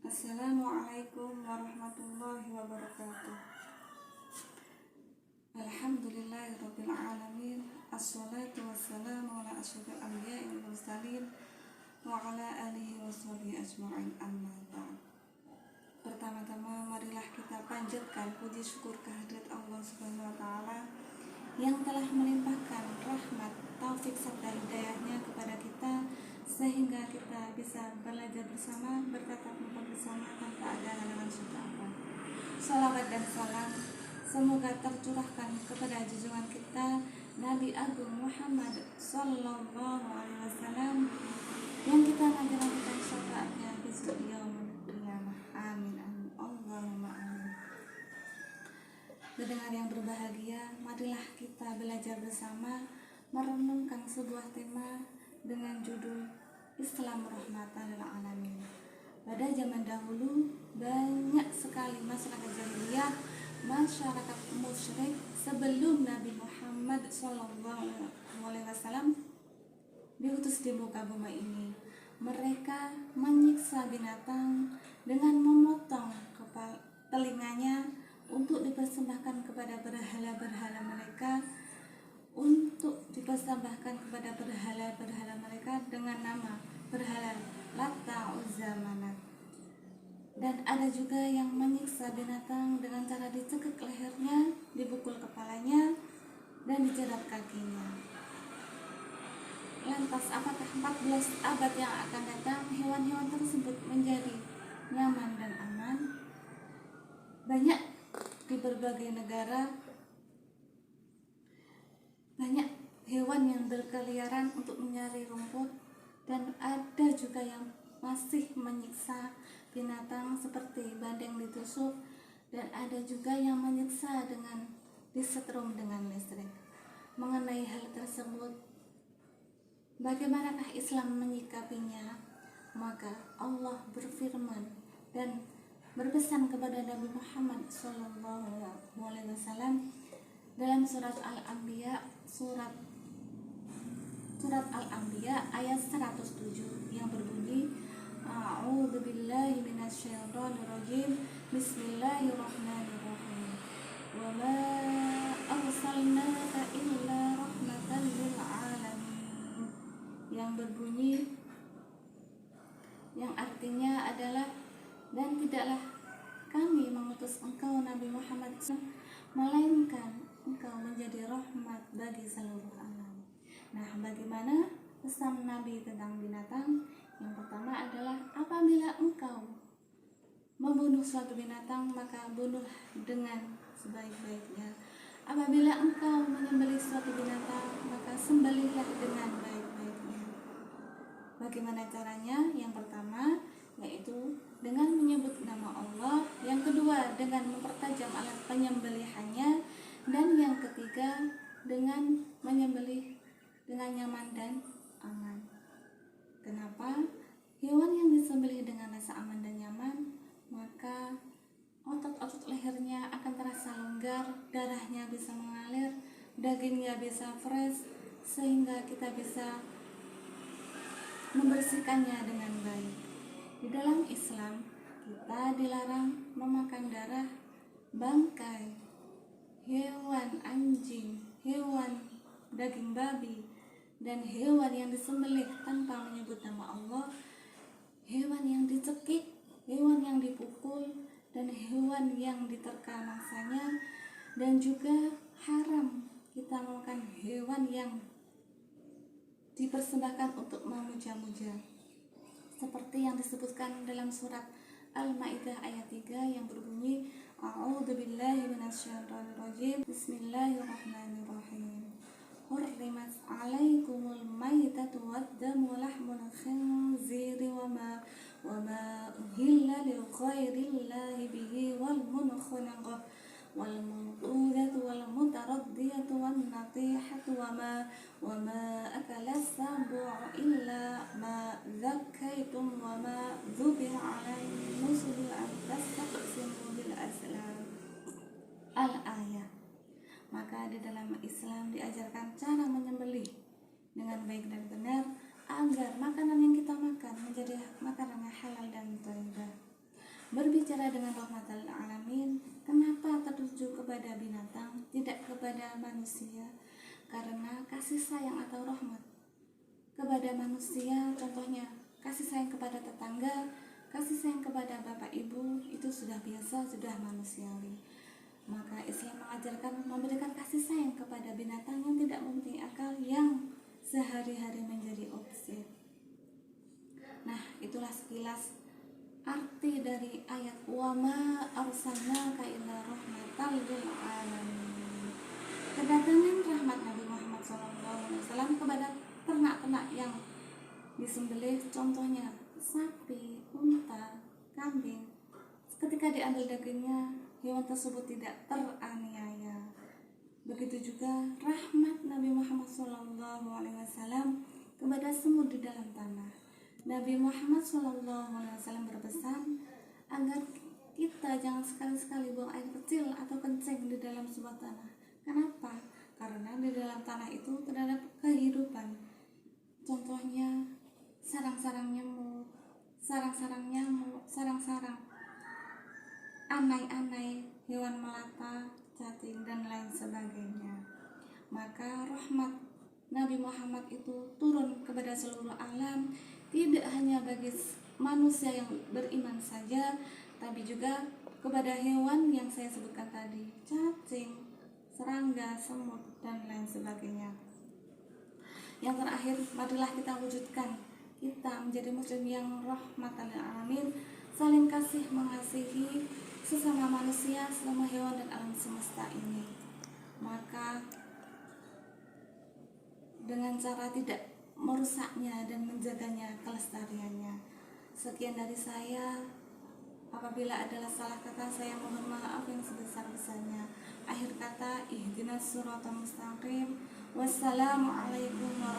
Assalamualaikum warahmatullahi wabarakatuh. Alhamdulillahirabbil alamin. Assalatu wassalamu ala asyrofil anbiya'i wal mursalin wa ala alihi washabihi ajma'in, amma ba'd. Pertama-tama marilah kita panjatkan puji syukur kehadirat Allah Subhanahu wa taala yang telah melimpahkan rahmat, taufik serta hidayahnya kepada kita sehingga kita bisa belajar bersama, bertatap muka bersama tanpa ada halangan suatu apa. Salawat dan salam semoga tercurahkan kepada junjungan kita Nabi Agung Muhammad Sallallahu Alaihi Wasallam yang kita nanti-nantikan syafaatnya besok yaumul qiyamah. Amin amin Allahumma amin. Pendengar yang berbahagia, marilah kita belajar bersama merenungkan sebuah tema dengan judul Islam Rahmatan lil Alamin. Pada zaman dahulu banyak sekali masyarakat jahiliyah, masyarakat musyrik sebelum Nabi Muhammad SAW diutus di muka bumi ini. Mereka menyiksa binatang dengan memotong telinganya untuk dipersembahkan kepada berhala-berhala mereka, dengan nama berhala Lata, Uzza, Manat. Dan ada juga yang menyiksa binatang dengan cara dicekik lehernya, dipukul kepalanya, dan dijerat kakinya. Lantas apakah 14 abad yang akan datang hewan-hewan tersebut menjadi nyaman dan aman? Banyak di berbagai negara, banyak hewan yang berkeliaran untuk mencari rumput, dan ada juga yang masih menyiksa binatang seperti bandeng ditusuk, dan ada juga yang menyiksa dengan disetrum dengan listrik. Mengenai hal tersebut, bagaimanakah Islam menyikapinya? Maka Allah berfirman dan berpesan kepada Nabi Muhammad SAW dalam surat Al-Anbiya, surat Al-Anbiya ayat 107 yang berbunyi, A'udzubillahi minasyaitonirrajim, Bismillahirrahmanirrahim. Wa ma arsalnaka illa rahmatan lil alamin. Yang berbunyi, yang artinya adalah, dan tidaklah kami mengutus engkau Nabi Muhammad melainkan engkau menjadi rahmat bagi seluruh alam. Nah, bagaimana pesan Nabi tentang binatang? Yang pertama adalah, apabila engkau membunuh suatu binatang, maka bunuh dengan sebaik-baiknya. Apabila engkau menyembelih suatu binatang, maka sembelihlah dengan baik-baiknya. Bagaimana caranya? Yang pertama yaitu dengan menyebut nama Allah, yang kedua dengan mempertajam alat penyembelihannya, dan yang ketiga dengan menyembelih dengan nyaman dan aman. Kenapa? Hewan yang disembelih dengan rasa aman dan nyaman, maka otot-otot lehernya akan terasa longgar, darahnya bisa mengalir, dagingnya bisa fresh, sehingga kita bisa membersihkannya dengan baik. Di dalam Islam, kita dilarang memakan darah bangkai hewan anjing, hewan daging babi, dan hewan yang disembelih tanpa menyebut nama Allah, hewan yang dicekik, hewan yang dipukul, dan hewan yang diterka mangsanya. Dan juga haram kita memakan hewan yang dipersembahkan untuk memuja-muja, seperti yang disebutkan dalam surat Al-Maidah ayat 3 yang berbunyi, A'udzubillahi minasyaitonirrajim, Bismillahirrahmanirrahim. Hurrimat 'alaikumul maitatu wad-damu lahmul khinziri wa ma uhilla li ghairillahi bihi wal munkhaniqah wal mawqudatu wal mutaraddiyatu wan natihatu wa ma akala as-sab'u illa ma zakkaytum wa ma dhubiha 'alal nusubi an tastaqsimu bil azlam. Al-ayat. Maka di dalam Islam diajarkan cara menyembelih dengan baik dan benar agar makanan yang kita makan menjadi makanan yang halal dan thayyibah. Berbicara dengan rahmatan lil alamin, kenapa tertuju kepada binatang, tidak kepada manusia? Karena kasih sayang atau rahmat kepada manusia, contohnya kasih sayang kepada tetangga, kasih sayang kepada bapak ibu, itu sudah biasa, sudah manusiawi. Maka Islam mengajarkan memberikan kasih sayang kepada binatang yang tidak mempunyai akal, yang sehari-hari menjadi objek. Nah, itulah sekilas arti dari ayat wa ma arsalnaka illa rahmatan lil alamin. Kedatangan rahmat Nabi Muhammad SAW kepada ternak-ternak yang disembelih, contohnya sapi, unta, kambing, ketika diambil dagingnya, hewan tersebut tidak teraniaya. Begitu juga rahmat Nabi Muhammad SAW kepada semut di dalam tanah. Nabi Muhammad SAW berpesan agar kita jangan sekali-sekali buang air kecil atau kencing di dalam sebuah tanah. Kenapa? Karena di dalam tanah itu terdapat kehidupan. Contohnya sarang-sarang nyamuk, sarang-sarang anai-anai, hewan melata, cacing, dan lain sebagainya. Maka rahmat Nabi Muhammad itu turun kepada seluruh alam, tidak hanya bagi manusia yang beriman saja, tapi juga kepada hewan yang saya sebutkan tadi, cacing, serangga, semut, dan lain sebagainya. Yang terakhir, marilah kita wujudkan kita menjadi muslim yang rahmatan lil alamin, saling kasih mengasihi sesama manusia, sesama hewan, dan alam semesta ini. Maka dengan cara tidak merusaknya dan menjaganya kelestariannya. Sekian dari saya. Apabila adalah salah kata, saya mohon maaf yang sebesar-besarnya. Akhir kata, ihdinas siratal mustaqim. Wassalamualaikum warahmatullahi wabarakatuh.